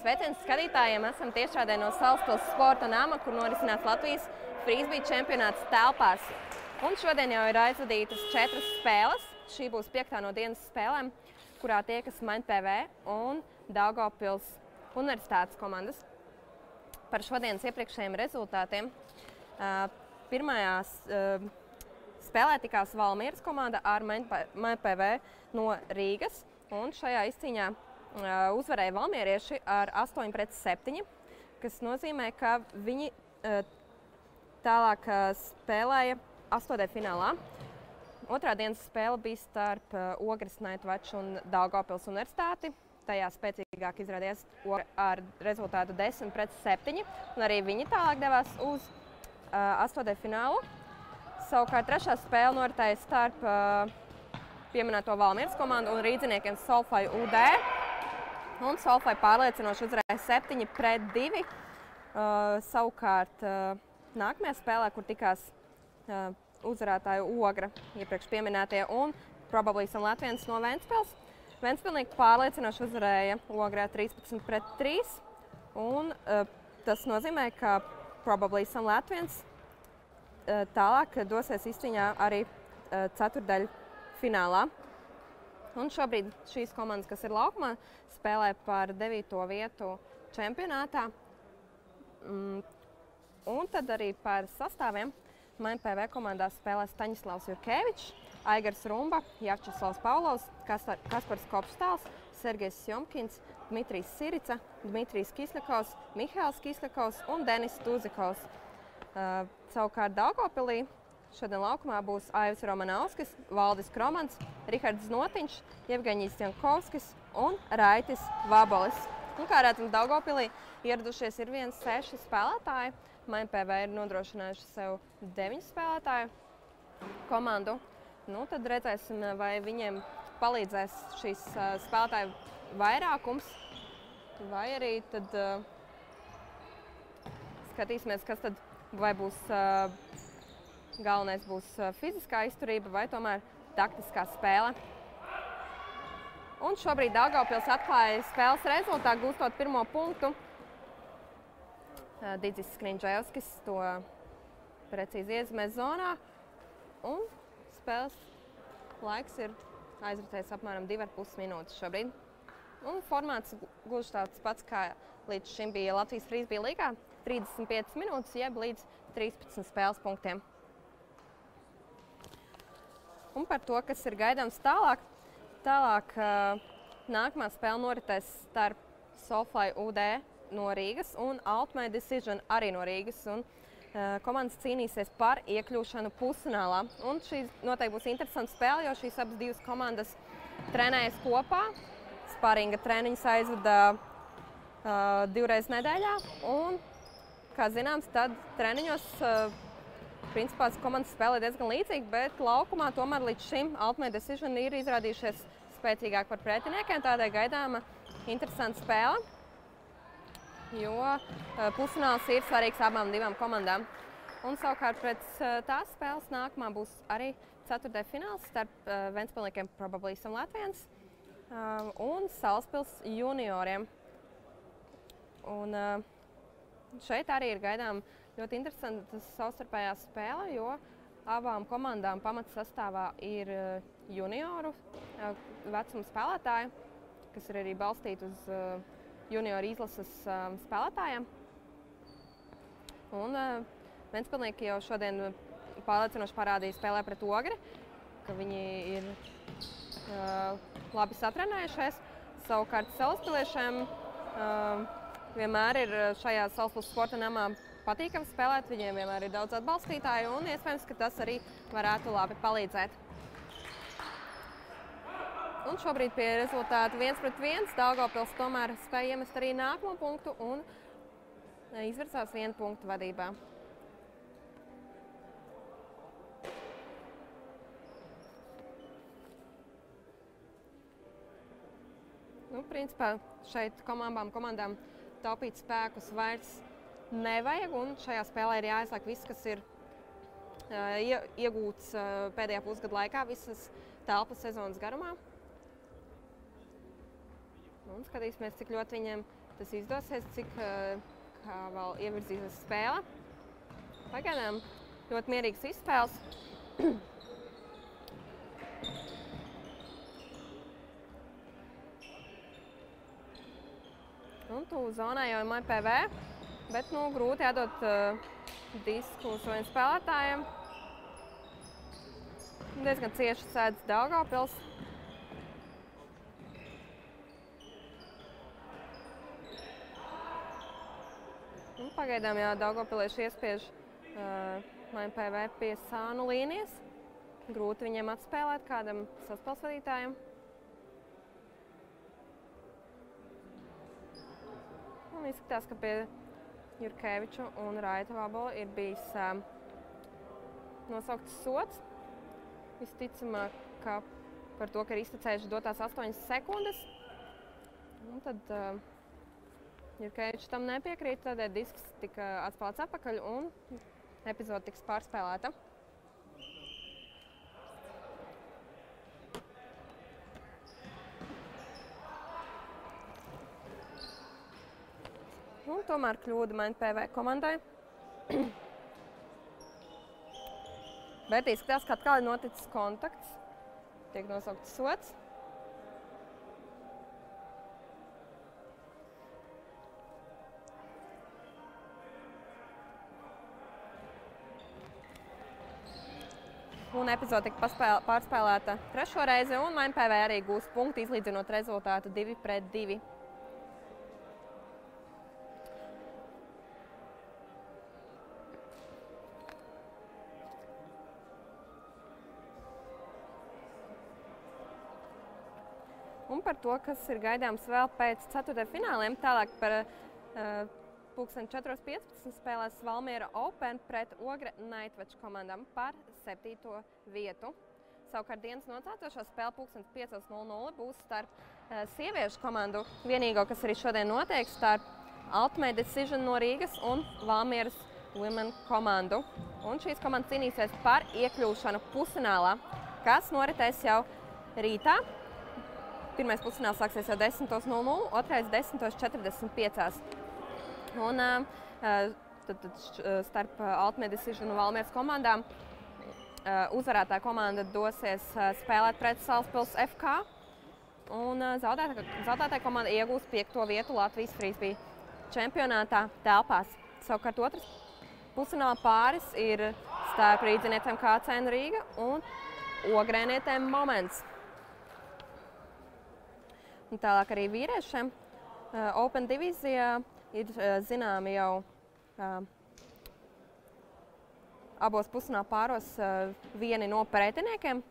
Sveiciens skatītājiem! Esam tiešraidē no Salaspils sporta nama, kur norisinās Latvijas frisbija čempionāts telpās. Un šodien jau ir aizvadītas 4 spēles. Šī būs 5. no dienas spēlēm, kurā tiekas MainPV un Daugavpils universitātes komandas. Par šodienas iepriekšējiem rezultātiem. Pirmajā spēlē tikās Valmieras komanda ar MainPV no Rīgas. Un šajā izcīņā uzvarēja valmierieši ar 8-7, kas nozīmē, ka viņi tālāk spēlēja 8. finālā. Otrā dienas spēle bija starp Ogres Nightwatch un Daugavpils universitāti. Tajā spēcīgāk izrādījās ar rezultātu 10-7, un arī viņi tālāk devās uz 8. finālu. Savukārt trešā spēle noritēja starp pieminēto Valmieras komandu un rīdziniekiem Solfai UD. Un Solfai pārliecinoši uzvarēja 7-2. Savukārt nākamajā spēlē, kur tikās uzvarētāju Ogra iepriekš pieminētie un Probably Some Latvians no Ventspils. Ventspilnieki pārliecinoši uzvarēja Ogrā 13-3. Un tas nozīmē, ka Probably Some Latvians tālāk dosies izcīņā arī ceturtdaļu finālā. Un šobrīd šīs komandas, kas ir laukumā, spēlē par 9. vietu čempionātā. Un tad arī par sastāviem MainPV komandā spēlē Staņislavs Jurkevičs, Aigars Rumba, Javčeslavs Pavlovs, Kaspars Kopštāls, Sergejs Sjomkins, Dmitrijs Sirica, Dmitrijs Kisļakovs, Mihails Kisļakovs un Denis Tuzikovs. Savukārt Daugavpilī šodien laukumā būs Aivis Romanovskis, Valdis Kromans, Rihards Notiņš, Jevgeņijs Jankovskis un Raitis Vabolis. Un kā redzam, Daugavpilī ieradušies ir 6 spēlētāji. MainPV ir nodrošinājuši sev 9 spēlētāju komandu. Nu, tad redzēsim, vai viņiem palīdzēs šīs spēlētāju vairākums, vai arī tad skatīsimies, kas tad vai būs galvenais būs fiziskā izturība vai tomēr taktiskā spēle. Un šobrīd Daugavpils atklāja spēles rezultātu, gūstot pirmo punktu. Didzis Skriņģevskis to precīzi iezīmē zonā. Un spēles laiks ir aizritējis apmēram 2,5 minūtes šobrīd. Un formāts gluži tāds pats, kā līdz šim bija Latvijas frisbija līgā. 35 minūtes, jeb līdz 13 spēles punktiem. Un par to, kas ir gaidāms tālāk. Tālāk nākamā spēle noritēs starp Solfai UD no Rīgas un Ultimate Decision arī no Rīgas. Un komandas cīnīsies par iekļūšanu pusfinālā. Un šī noteikti būs interesanta spēle, jo šīs abas divas komandas trenējas kopā. Sparinga treniņus aizvada 2 reizes nedēļā. Un, kā zināms, tad treniņos principā komandas spēlē diezgan līdzīgi, bet laukumā tomēr līdz šim Ultimate Decision ir izrādījušies spēcīgāk par pretiniekiem. Tādēļ gaidāma interesanta spēle, jo pusfināls ir svarīgs abām divām komandām. Un savukārt pēc tās spēles nākamā būs arī 4. fināls starp Ventspilniekiem Probably Some Latvians un Salaspils junioriem. Un šeit arī ir gaidām ļoti interesanta savstarpējā spēle, jo abām komandām pamatsastāvā ir junioru vecuma spēlētāji, kas ir arī balstīti uz junioru izlases spēlētājiem. Un Ventspilnieki jau šodien pārliecinoši parādīja spēlē pret Ogri, ka viņi ir labi satrenējušies. Savukārt salaspiliešiem vienmēr ir šajā Salaspils sporta namā patīkami spēlēt, viņiem vienmēr ir daudz atbalstītāju un iespējams, ka tas arī varētu labi palīdzēt. Un šobrīd pie rezultātu 1-1 Daugavpils tomēr spēja iemest arī nākamo punktu un izvirzās 1 punktu vadībā. Nu, principā šeit komandām taupīt spēkus vairs nevajag, un šajā spēlē ir jāizliek viss, kas ir iegūts pēdējā pusgada laikā, visas telpas sezonas garumā. Un skatīsimies, cik ļoti viņiem tas izdosies, cik kā vēl ievirzīsies spēle. Pagaidām ļoti mierīgs izspēles. Un tuvu zonai jau ir MPV, bet grūti jādod disku saviem spēlētājiem. Diezgan cieši sēdz Daugavpils. Pagaidām jau daugavpilieši iespiež MPV pie sānu līnijas. Grūti viņiem atspēlēt kādam saspēlesvadītājam. Un izskatās, ka pie Jurkeviču un Raita Vabola ir bijis nosaukts sods. Visticamāk, ka par to, ka ir iztecējuši dotās 8 sekundes. Un tad Jurkevičs tam nepiekrīt, tādēļ disks tika atspēlēts atpakaļ un epizode tiks pārspēlēta. Un tomēr kļūda MPV komandai. Bet izskatās, ka atkal ir noticis kontakts. Tiek nosaukts sods. Un epizode tika pārspēlēta trešo reizi, un MPV arī gūs punktu, izlīdzinot rezultātu 2-2. Un par to, kas ir gaidāms vēl pēc 4. fināliem, tālāk par 4:15 spēlēs Valmiera Open pret Ogre Nightwatch komandām par 7. vietu. Savukārt dienas nocētošā spēle 5:00 būs starp sieviešu komandu, vienīgo, kas arī šodien notiek, starp Ultimate Decision no Rīgas un Valmieras Women komandu. Un šīs komandas cīnīsies par iekļūšanu pusfinālā, kas noritēs jau rītā. Pirmais pusfināls sāksies jau 10:00, otrais 10:45. Un tad starp Ultimate Decision un Valmieras komandām uzvarētā komanda dosies spēlēt pret Salaspils FK. Un zaudētā komanda iegūs 5. vietu Latvijas frisbija čempionātā telpās. Savukārt otrs pusfināla pāris ir starp rīdzinietēm KCN Rīga un ogrēnietēm Moments. Un tālāk arī vīriešiem Open divīzijā ir zināmi jau abos pusfināla pāros vieni no pretiniekiem.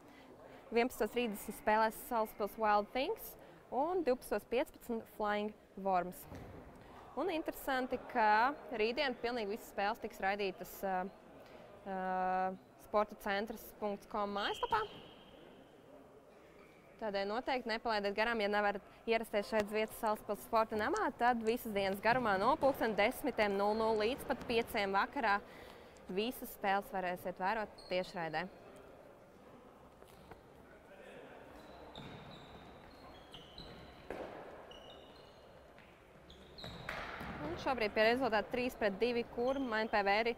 11:30 spēlēs Salaspils Wild Things un 12:15 Flying Worms. Un interesanti, ka rītdien pilnīgi visas spēles tiks raidītas sportacentrs.com mājaslapā. Tādēļ noteikti nepalaidiet garām, ja nevarat ierasties šeit uz vietas Salaspils sporta namā, tad visas dienas garumā no 10:00 līdz pat 5:00 vakarā visas spēles varēsiet vērot tiešraidē. Un šobrīd pie rezultāta 3-2, kur MPV ir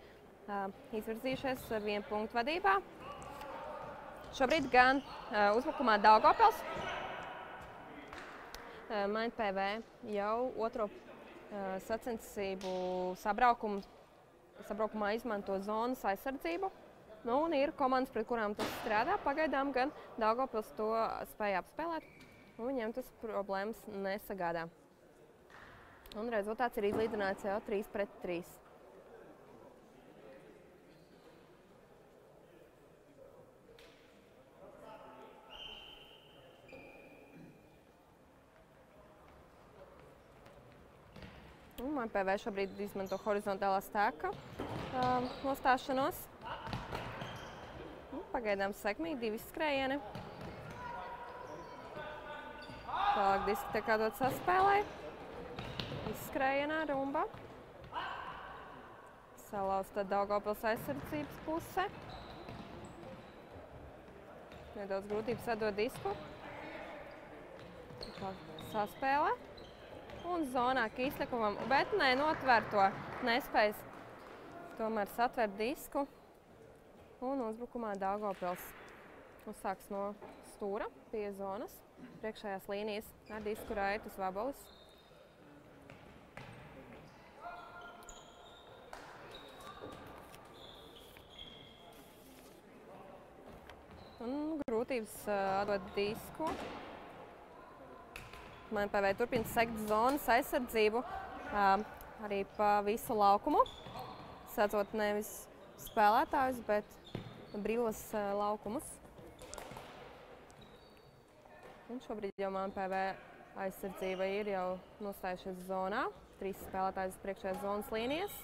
izvirzījušies ar 1 punktu vadībā. Šobrīd gan uzbrukumā Daugavpils. MPV jau otro sacensību sabraukumā izmanto zonas aizsardzību. Un ir komandas, pret kurām tas strādā. Pagaidām gan Daugavpils to spēja apspēlēt, un viņiem tas problēmas nesagādā. Un rezultāts ir izlīdzināts jau 3-3. MPV šobrīd izmanto horizontālā stēka nostāšanos. Pagaidām sekmīgi 2 skrējieni. Tālāk diski tiek atdot saspēlē. Izskrējienā rumba. Salauzta Daugavpils aizsardzības puse. Nedaudz grūtības atdot disku. Saspēlē. Un zonā Kīsļakovam, bet notver to, nespējas tomēr satvert disku. Un uzbrukumā Daugavpils uzsāks no stūra pie zonas, priekšējās līnijas ar disku Raitus Vabolis. Un grūtības atdot disku. MPV turpina sekt zonas aizsardzību arī pa visu laukumu, sadzot nevis spēlētājus, bet brīvos laukumus. Un šobrīd jau MPV aizsardzība ir jau nostājušies zonā. 3 spēlētājus priekšējās zonas līnijas.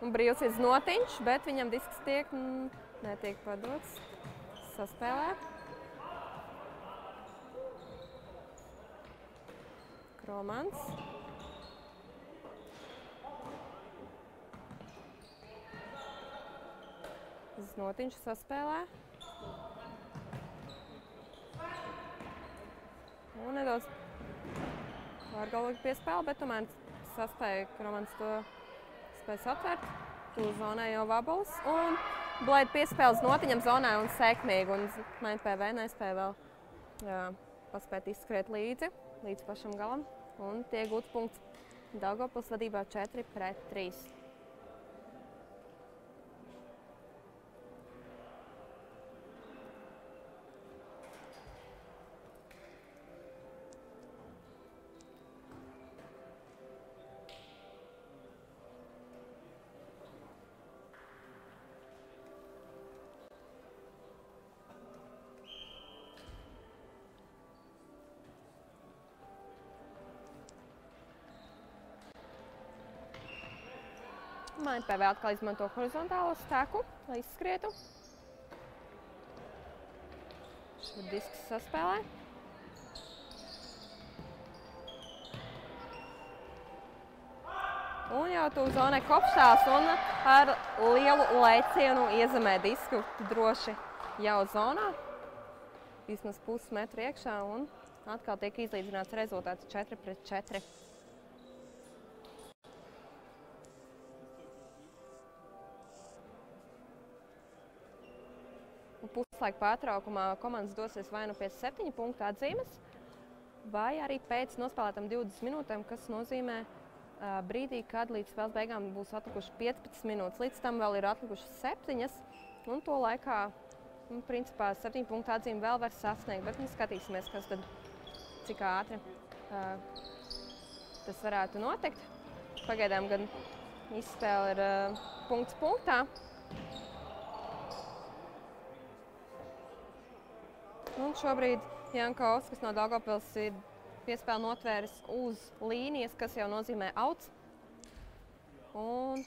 Un brīvs ir Znotiņš, bet viņam disks netiek padots. Saspēlē. Kromans. Znotiņš saspēlē. Un nedaudz pārgalvīgi piespēle, bet tomēr saspēja Kromans to spējas atvērt. Tu zonē jau Vabolis. Un Blēd piespēles Znotiņam zonā un sekmīgi. Un MPV nespēja vēl paspēt izskriet līdz pašam galam. Un tiek gūts punkts Daugavpils vadībā 4-3. MPV atkal izmanto horizontālo steku, lai izskrietu. Šur disks saspēlē. Un jau tu zonē kopšās un ar lielu lēcienu iezemē disku droši jau zonā. Vismaz pusmetru iekšā un atkal tiek izlīdzināts rezultāts 4-4. Puslaika pārtraukumā komandas dosies vai nu pie 7 punktu atzīmes, vai arī pēc nospēlētām 20 minūtēm, kas nozīmē brīdī, kad līdz spēles beigām būs atlikuši 15 minūtes. Līdz tam vēl ir atlikušas 7, un to laikā, principā, 7 punktu atzīme vēl var sasniegt, bet mēs skatīsimies, kas tad, cik ātri tas varētu notikt. Pagaidām gan izspēle ir punkts punktā. Un šobrīd Jankovskis no Daugavpils ir piespēli notvēris uz līnijas, kas jau nozīmē outs. Un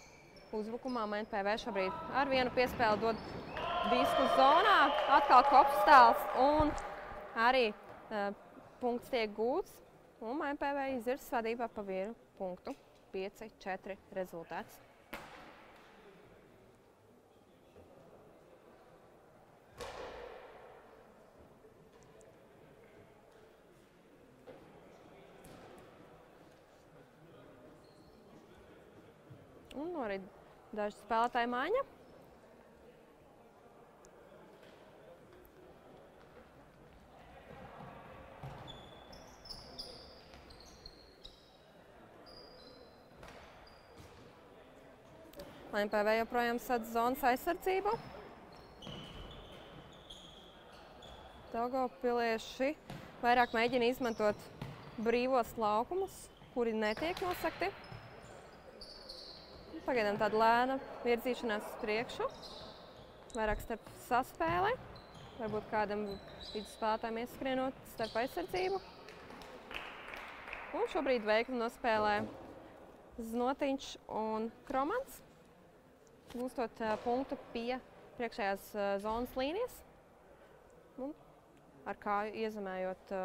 uzbrukumā MPV šobrīd ar vienu piespēli dod disku zonā, atkal kopstāls un arī punkts tiek gūts. Un MPV izvirs vadībā pa vienu punktu, 5-4 rezultāts. Un arī daži spēlētāji maiņa. MPV joprojām sadz zonas aizsardzību. Daugavpilieši vairāk mēģina izmantot brīvos laukumus, kuri netiek nosakti. Pagaidām tāda lēna virzīšanās uz priekšu, vairāk starp saspēli, varbūt kādam vidusspēlētājiem ieskrienot starp aizsardzību. Un šobrīd veikli nospēlē Znotiņš un Kromans, gūstot punktu pie priekšējās zonas līnijas. Un ar kāju iezemējot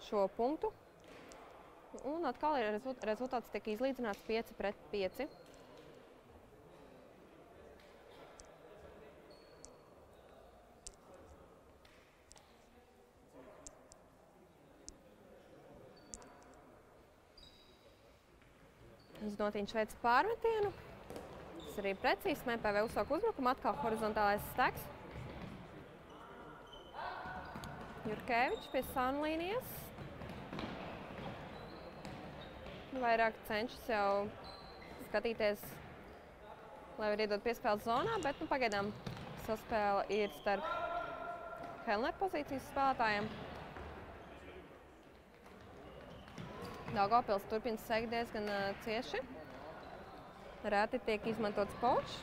šo punktu. Un atkal rezultāts tiek izlīdzināts 5-5. Znotiņš veic pārmetienu. Tas arī precīzi. MPV uzsāk uzbrukumu. Atkal horizontālais steks. Jurkevičs pie sānu līnijas. Vairāk cenšas jau skatīties, lai var iedot piespēles zonā, bet pagaidām saspēle ir starp Helner pozīcijas spēlētājiem. Daugavpils turpina sekt diezgan cieši. Reti tiek izmantots poučs.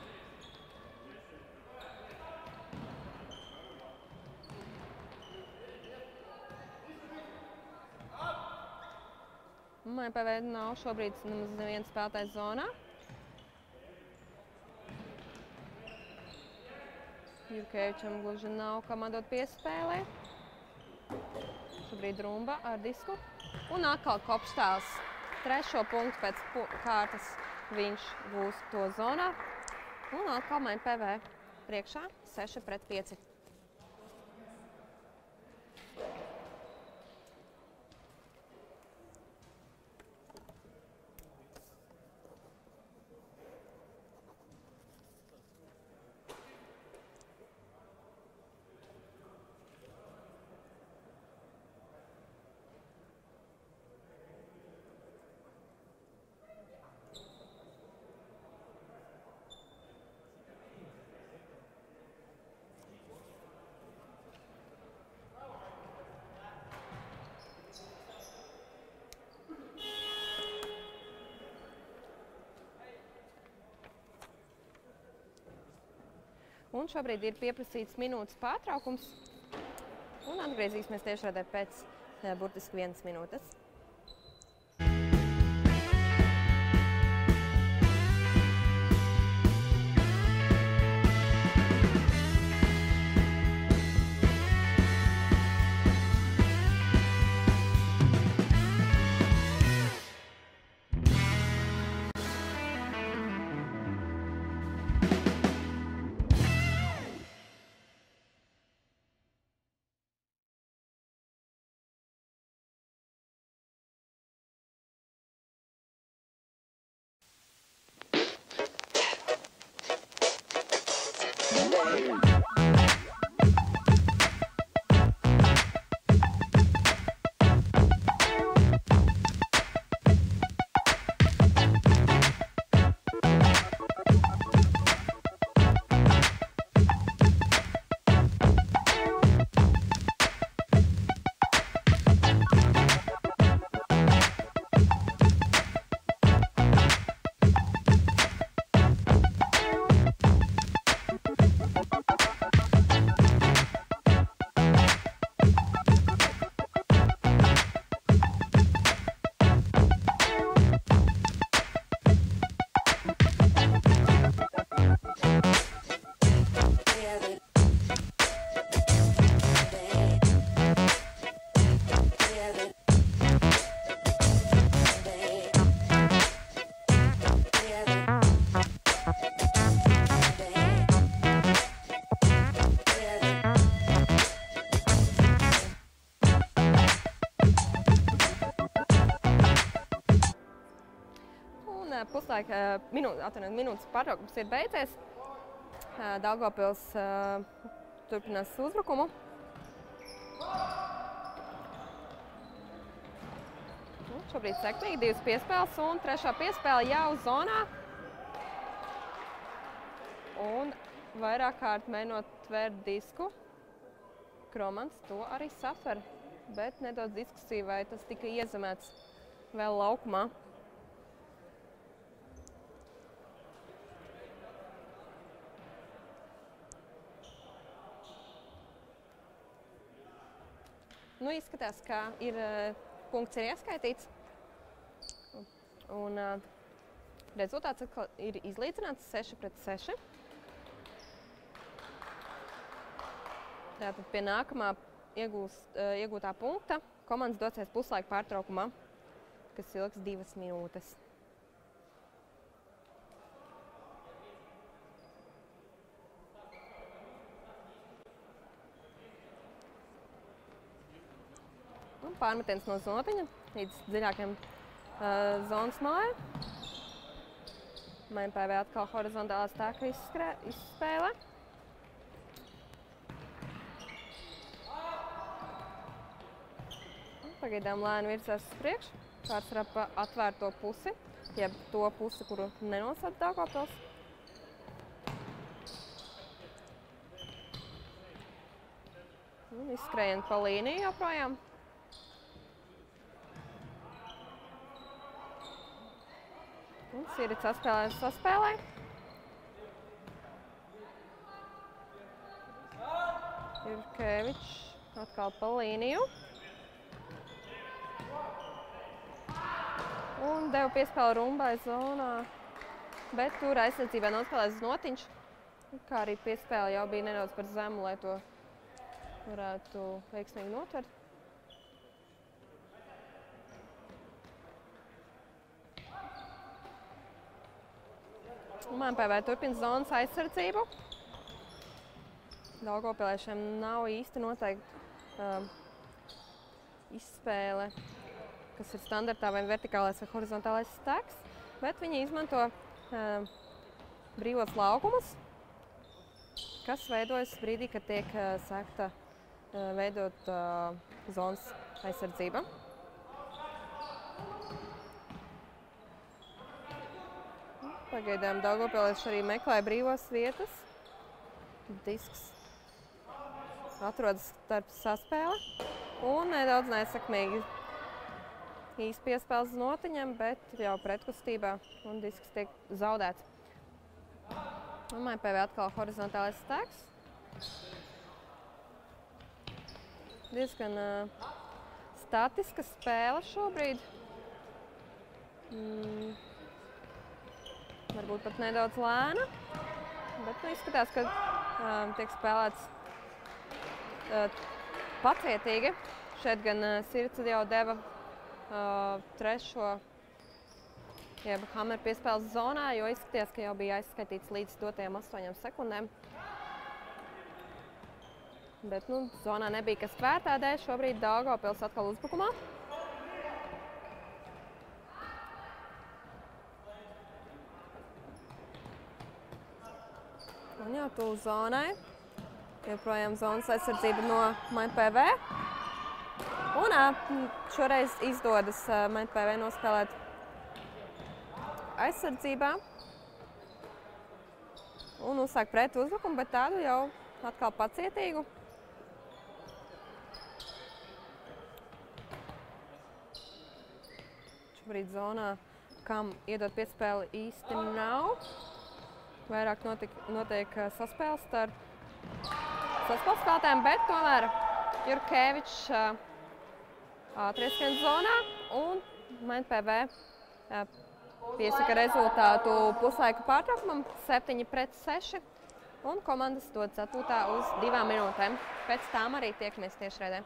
MPV nav šobrīd nemaz neviens spēlētājs zonā. Jurkevičam gluži nav kam atdot piespēlē. Šobrīd Rumba ar disku. Un atkal Kopštāls. Trešo punktu pēc kārtas viņš būs to zonā. Un atkal MPV priekšā 6-5. Un šobrīd ir pieprasīts minūtes pārtraukums. Un atgriezīsimies tiešraidē pēc burtiski 1 minūtes. Puslaika minūtes pārtraukums ir beidzies. Daugavpils turpinās uzbrukumu. Šobrīd sekmīgi 2 piespēles un 3. piespēle jau zonā. Un vairāk kārt mēģinot tvērt disku. Kromans to arī safer, bet nedaudz diskusiju, vai tas tika iezemēts vēl laukumā. Nu, izskatās, ka punkts ir ieskaitīts. Un rezultāts atkal ir izlīdzināts 6-6. Tātad pie nākamā iegūtā punkta komandas dosies puslaika pārtraukumā, kas ilgs 2 minūtes. Pārmetiens no Znotiņa līdz dziļākiem zonas malai. MPV atkal horizontālā stāka izspēle. Pagaidām lēni virzās uz priekšu, pārsvarā pa atvērto pusi, jeb to pusi, kuru nenosada Daugavpils. Izskrējot pa līniju joprojām. Un Sirits saspēlē. Jurkevičs atkal pa līniju. Un deva piespēli Rumbai zonā, bet tur aizsardzībā nospēlēs Notiņš, kā arī piespēle jau bija nedaudz par zemu, lai to varētu veiksmīgi notvert. MPV turpina zonas aizsardzību. Daugavpiliešiem nav īsti noteikti izspēle, kas ir standartā vai vertikālais vai horizontālais stēks, bet viņi izmanto brīvos laukumus, kas veidojas brīdī, kad tiek sākta veidot zonas aizsardzība. Pagaidām Daugavpilieši arī meklē brīvās vietas. Disks atrodas starp saspēli un nedaudz nesakmīgi īsti piespēles Notiņam, bet jau pretkustībā un disks tiek zaudēts. Un MPV atkal horizontālais stēks. Diezgan statiska spēle šobrīd. Varbūt pat nedaudz lēna, bet izskatās, ka tiek spēlēts pacietīgi. Šeit gan Sirits jau deva trešo jeb Hammer piespēles zonā, jo izskatījās, ka jau bija aizskaitīts līdz dotajām 8 sekundēm. Bet zonā nebija kas tvērtā dēļ. Šobrīd Daugavpils atkal uzbrukumā. Un jau tuvu zonai. Joprojām zonas aizsardzība no MPV. Un šoreiz izdodas MPV nospēlēt aizsardzībā un uzsākt pretu uzbrukumu, bet tādu jau atkal pacietīgu. Šobrīd zonā, kam iedot piespēli īsti nav. Vairāk notiek saspēles starp spēlētājiem, bet tomēr Jurkevičs ātrieskrien zonā un MPV piesaka rezultātu puslaika pārtraukumam 7-6 un komandas dodas atpūtā uz 2 minūtēm. Pēc tām arī tiekamies tiešraidē.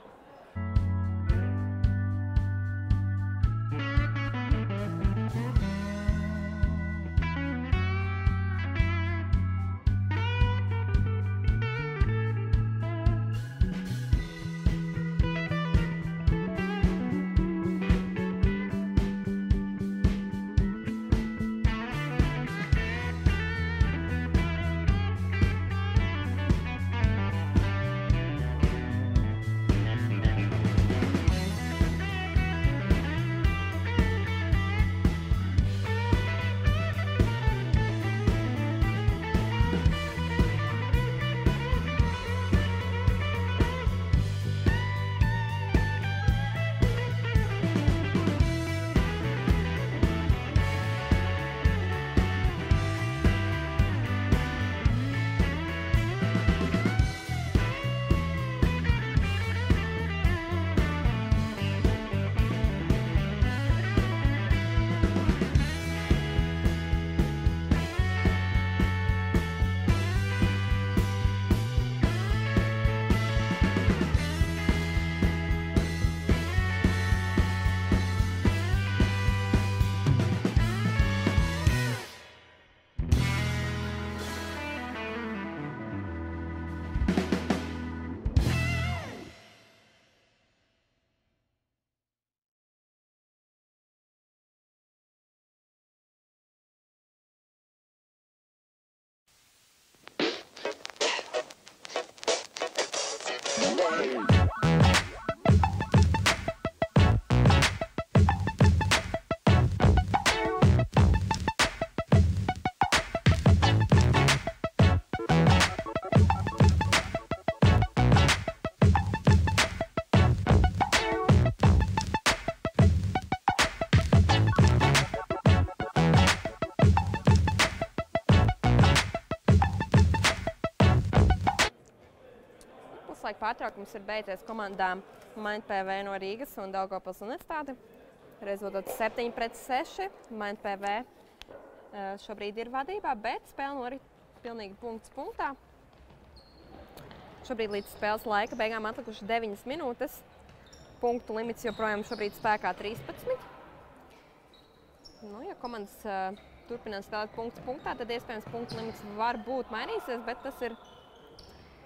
Puslaika pārtraukums ir beidzies komandām MainPV no Rīgas un Daugavpils Universitāte. Rezultāts 7-6. MainPV šobrīd ir vadībā, bet spēle norit pilnīgi punkts punktā. Šobrīd līdz spēles laika beigām atlikuši 9 minūtes. Punktu limits joprojām šobrīd spēkā 13. Nu, ja komandas turpinās spēlēt punkts punktā, tad iespējams punktu limits var būt mainīsies, bet tas ir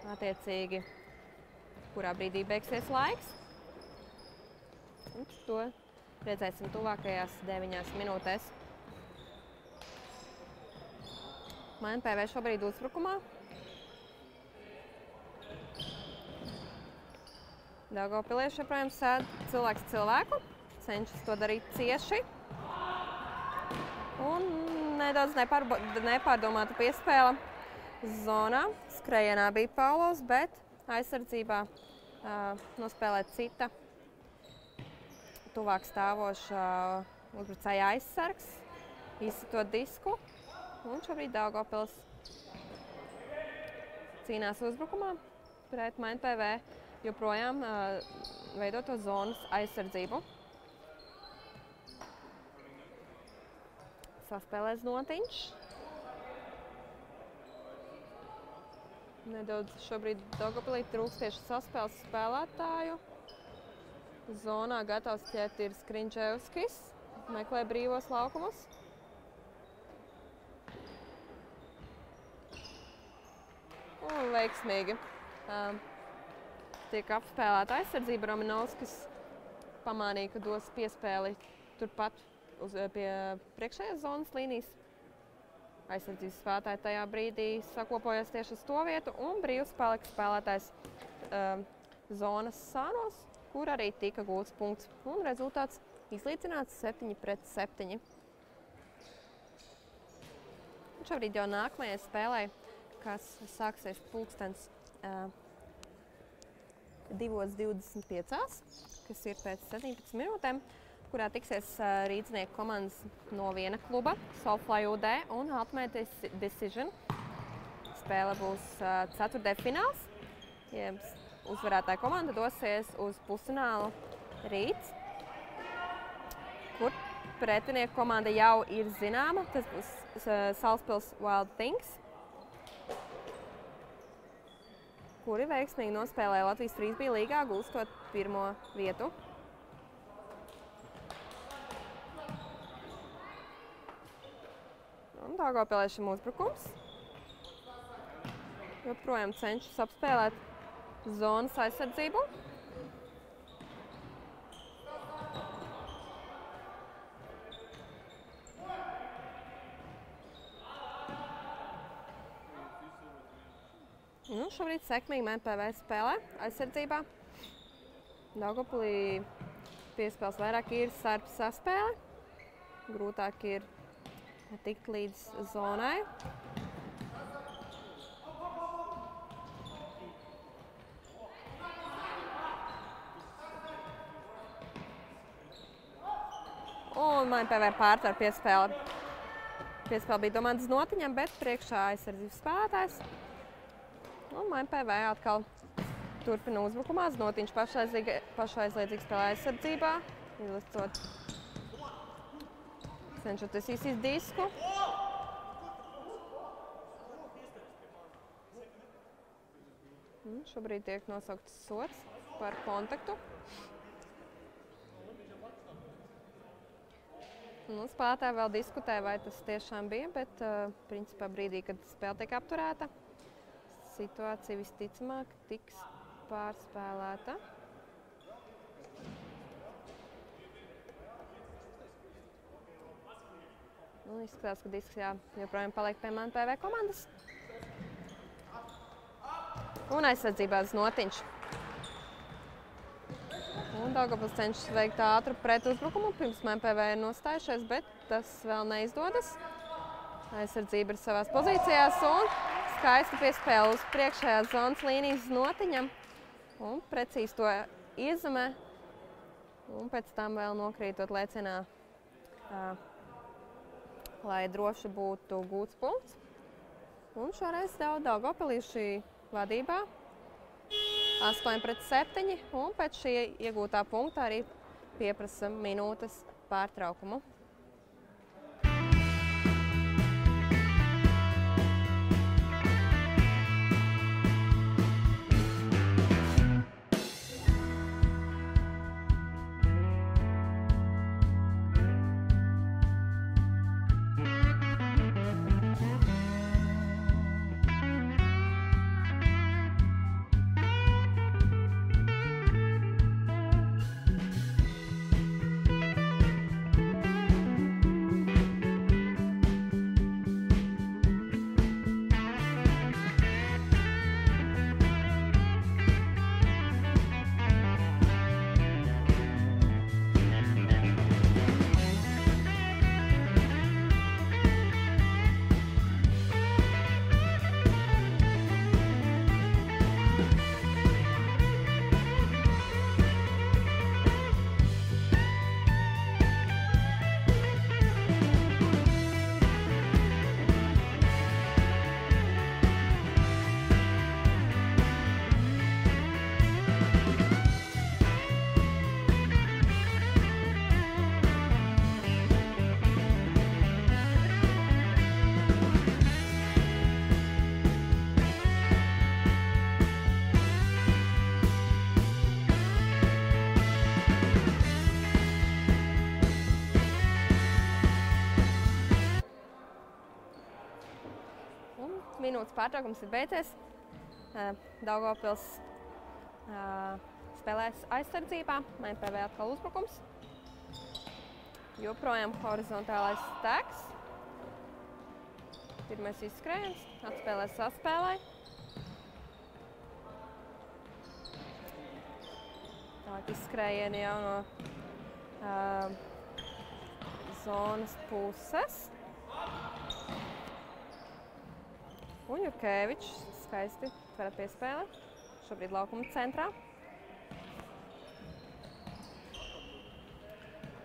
attiecīgi, kurā brīdī beigsies laiks. Un to redzēsim tuvākajās 9 minūtēs. MainPV šobrīd uzbrukumā. Daugavpilieši joprojām sēd cilvēks cilvēku. Cenšas to darīt cieši. Un nedaudz nepārdomāta piespēle zonā. Skrejienā bija Paulovs, bet aizsardzībā nospēlēt cita tuvāk stāvoša uzbrucēja aizsargs, izsitot disku. Un šobrīd Daugavpils cīnās uzbrukumā pret MainPV joprojām veidoto zonas aizsardzību. Saspēlēs Notiņš. Nedaudz šobrīd Daugavpilī trūkst tieši saspēles spēlētāju. Zonā gatavs ķert ir Skrinčevskis, meklē brīvos laukumus. Un veiksmīgi tiek apspēlēta aizsardzība. Romanovskis pamanīja, ka dos piespēli turpat pie priekšējās zonas līnijas. Aizsardzības spēlētāji tajā brīdī sakopojas tieši uz to vietu un brīvs palika spēlētājs zonas sānos, kur arī tika gūts punkts. Un rezultāts izlīdzināts 7-7. Un šobrīd jau nākamajai spēlē, kas sāksies pulkstens 2:25, kas ir pēc 17 minūtēm, kurā tiksies rīdznieku komandas no viena kluba, Soulfly UD un Ultimate Decision. Spēle būs ceturtdaļfināls. Uzvarētāja komanda dosies uz pusfinālu rīt, kur pretinieku komanda jau ir zināma. Tas būs Salaspils Wild Things, kuri veiksmīgi nospēlēja Latvijas Frisbee līgā, gūstot pirmo vietu. Un Daugavpiliešiem uzbrukums. Joprojām cenšas apspēlēt zonas aizsardzību. Nu, šobrīd sekmīgi MainPV spēlē aizsardzībā. Daugavpilī piespēles vairāk ir sarpi saspēle. Grūtāk ir tikt līdz zonai. Un MainPV pārtver piespēli. Piespēle bija domāta Notiņam, bet priekšā aizsardzības spēlētājs. Un MainPV atkal turpina uzbrukumā. Notiņš pašaizliedzīgi spēlē aizsardzībā, izlasot, cenšoties izsist disku. Šobrīd tiek nosaukts sods par kontaktu. Spēlētāji vēl diskutē, vai tas tiešām bija, bet principā brīdī, kad spēle tiek apturēta, situācija visticamāk tiks pārspēlēta. Izskatās, ka disks joprojām paliek pie MainPV komandas. Un aizsardzībā Notiņš. Daugavpils cenšas veikt ātru pretuzbrukumu, pirms MPV ir nostājušies, bet tas vēl neizdodas. Aizsardzība ir savās pozīcijās un skaisti piespēle uz priekšējās zonas līnijas Notiņam. Un precīzi to iezemē. Un pēc tam vēl nokrītot lēcienā, lai droši būtu gūts punkts. Un šoreiz daugavpilieši vadībā 8-7, un pēc šī iegūtā punkta arī pieprasa minūtes pārtraukumu. Minūtes pārtraukums ir beidzies. Daugavpils spēlēs aizsardzībā, MPV atkal uzbrukums. Joprojām horizontālais stēks. Pirmais izskrējiens, atspēlē saspēlē. Tālāk izskrējieni jau no zonas puses. Un Jurkevičs skaisti tverat piespēle. Šobrīd laukuma centrā.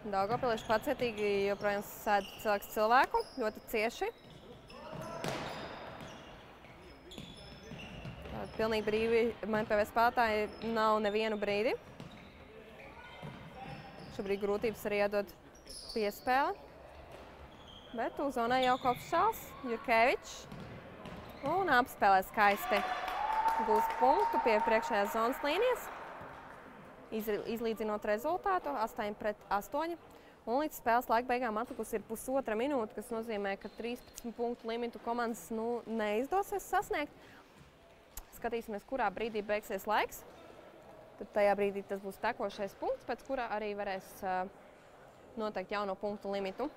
Daugavpilieši pacietīgi joprojām sēd cilvēku, ļoti cieši. Pilnīgi brīvi MPV spēlētāji nav nevienu brīdi. Šobrīd grūtības arī iedod piespēle. Bet uz zonai jau kopšāls Jurkevičs. Un apspēlē skaisti. Gūst punktu pie priekšējās zonas līnijas, izlīdzinot rezultātu 8-8. Un līdz spēles laika beigām atlikusi ir pusotra minūte, kas nozīmē, ka 13 punktu limitu komandas neizdosies sasniegt. Skatīsimies, kurā brīdī beigsies laiks. Tad tajā brīdī tas būs tekošais punkts, pēc kura arī varēs noteikt jauno punktu limitu.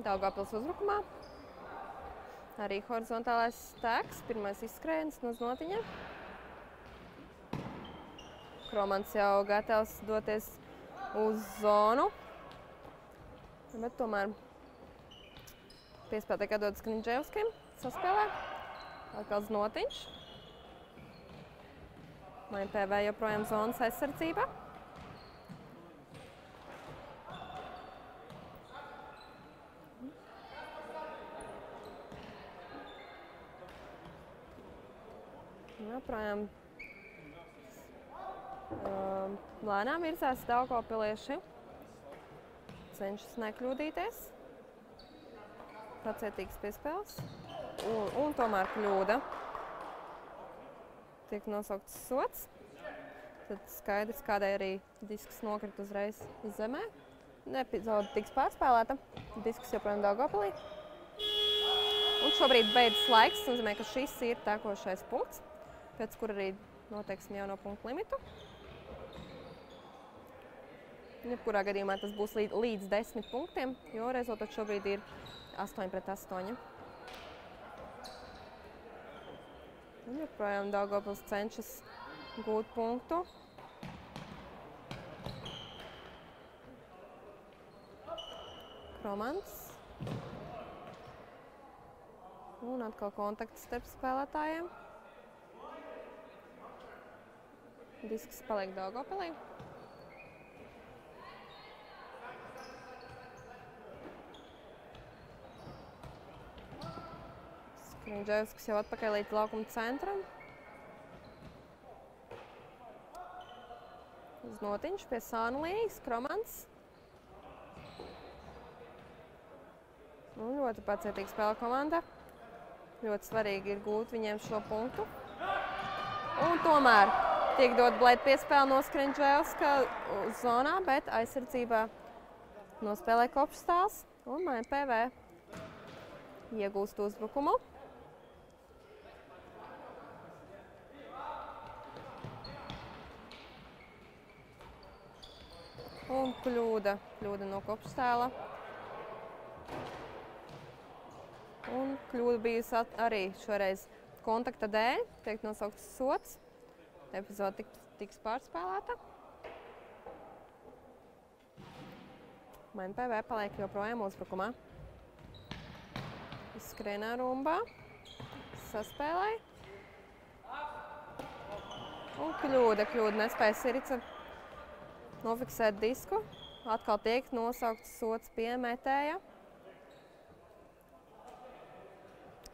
Daugavpils uzbrukumā. Arī horizontālais stēks, pirmais izskrējiens no Notiņa. Kromans jau gatavs doties uz zonu, bet tomēr piespēle tiek atdodas Kniņģevskim saspēlē. Atkal Notiņš. MPV joprojām zonas aizsardzībā. Joprojām lēnām virzās daugavpilieši. Cenšas nekļūdīties. Pacietīgs piespēles. Un tomēr kļūda. Tiek nosaukts sods. Tad skaidrs, kādai arī disks nokrita uzreiz zemē. Epizode tiks pārspēlēta. Disks joprojām Daugavpilī. Un šobrīd beidzas laiks, nozīmē, ka šis ir tekošais punkts, pēc kur arī noteiksim jauno punktu limitu. Jebkurā gadījumā tas būs līdz 10 punktiem, jo rezultāts šobrīd ir 8-8. Un joprojām Daugavpils cenšas gūt punktu. Kromans. Un atkal kontakts starp spēlētājiem. Disks paliek Daugavpilī. Skriņģevskis jau atpakaļ līdz laukuma centram. Znotiņš pie sānu līnijas, Kromans. Ļoti pacietīga spēle komanda. Ļoti svarīgi ir gūt viņiem šo punktu. Un tomēr tiek dot blēt piespēle no Skriņģevska zonā, bet aizsardzībā nospēlē Kopšstāls un MPV iegūst uzbrukumu. Un kļūda no Kopšstāla. Un kļūda bijusi arī šoreiz kontakta dēļ, tiek nosaukts sods. Epizode tiks pārspēlēta. MPV paliek joprojām uzbrukumā. Izskrienā rumbā, saspēlē. Un kļūda nespēja Sirica nofiksēt disku. Atkal tiek nosaukts sods pie metēja.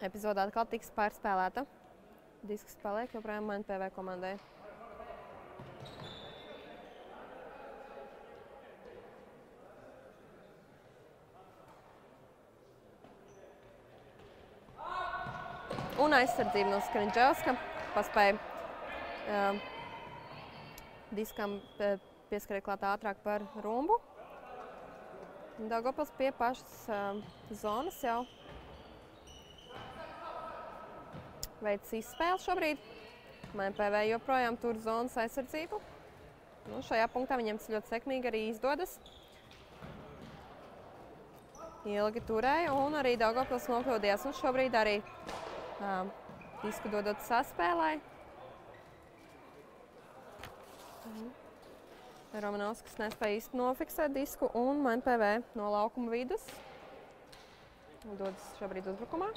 Epizode atkal tiks pārspēlēta. Disks paliek joprojām MPV komandai. Un aizsardzība no Skriņģevska paspēja diskam pieskarēt klāt ātrāk par rumbu. Daugavpils pie pašas zonas jau veids izspēles šobrīd. MPV joprojām tur zonas aizsardzību. Šajā punktā viņiem tas ļoti sekmīgi arī izdodas. Ilgi turēja un arī Daugavpils nokļūdījās. Un šobrīd arī disku dodot saspēlē. Romanovskis nespēja īsti nofiksēt disku un MPV no laukuma vidus dodas šobrīd uzbrukumā.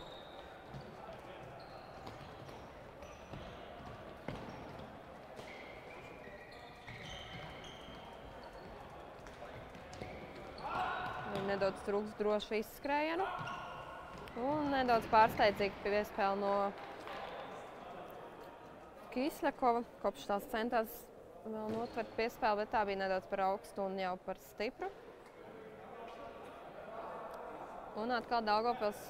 Nedaudz trūks drošu izskrējienu. Un nedaudz pārsteidzīgi piespēle no Kīsļakova. Kopšstāls centās vēl notvert piespēli, bet tā bija nedaudz par augstu un jau par stipru. Un atkal Daugavpils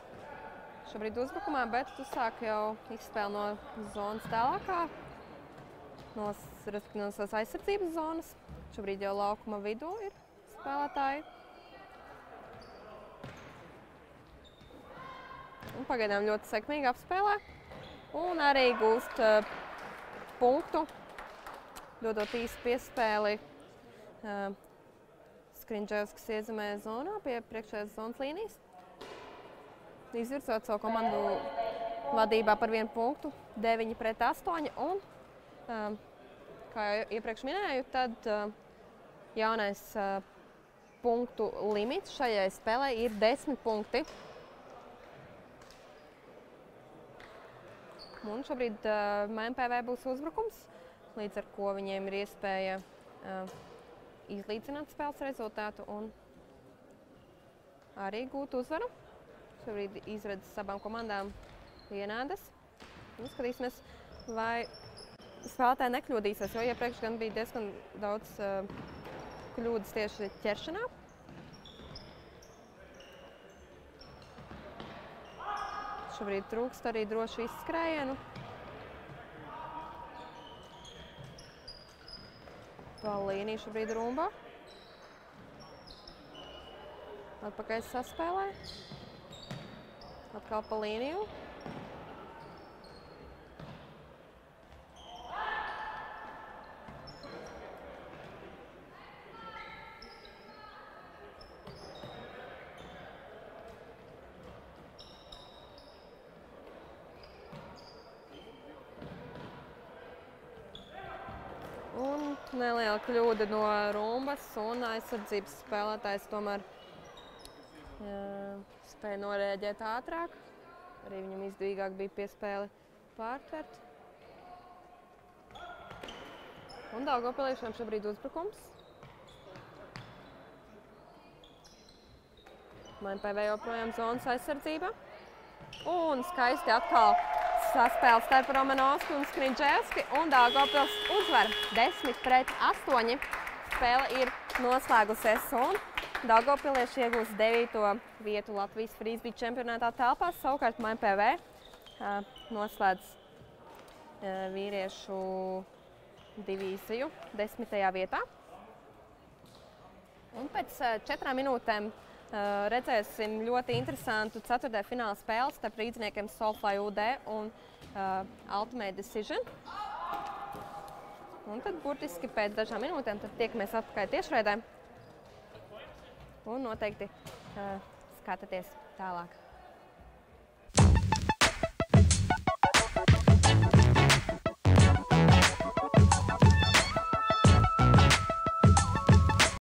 šobrīd uzbrukumā, bet uzsāk jau izspēle no zonas tālākā. No savas aizsardzības zonas. Šobrīd jau laukuma vidū ir spēlētāji. Un pagaidām ļoti sekmīgi apspēlē. Un arī gūst punktu, dodot īstu piespēli. Skriņģevskis iezemē zonā pie priekšējās zonas līnijas. Izvirzot savu komandu vadībā par 1 punktu, 9-8. Un, kā jau iepriekš minēju, tad jaunais punktu limits šajai spēlē ir 10 punkti. Un šobrīd MPV būs uzbrukums, līdz ar ko viņiem ir iespēja izlīdzināt spēles rezultātu un arī gūt uzvaru. Šobrīd izredzes abām komandām vienādas. Skatīsimies, vai spēlētāji nekļūdīsies, jo iepriekš gan bija diezgan daudz kļūdas tieši ķeršanā. Šobrīd trūkst arī drošu izskrējienu. Tā līnija šobrīd rumbā. Atpakaļ saspēlē. Atkal pa līniju. Neliela kļūda no rumbas un aizsardzības spēlētājs tomēr spēja norēģēt ātrāk. Arī viņam izdevīgāk bija piespēli pārtvert. Un Daugavpiliešiem šobrīd uzbrukums. MPV joprojām zonas aizsardzība. Un skaisti atkal saspēle starp Romanovski un Skridževski. Un Daugavpils uzvar 10-8. Spēle ir noslēgusies un Daugavpilieši iegūs 9. vietu Latvijas frīzbīča čempionātā telpās. Savukārt MPV noslēdz vīriešu divīziju 10. vietā. Un pēc 4 minūtēm redzēsim ļoti interesantu 4. fināla spēli starp rīdziniekiem Soulfly UD un Ultimate Decision. Un tad burtiski pēc dažām minūtēm tad tiekamies atpakaļ tiešraidē. Un noteikti skatieties tālāk.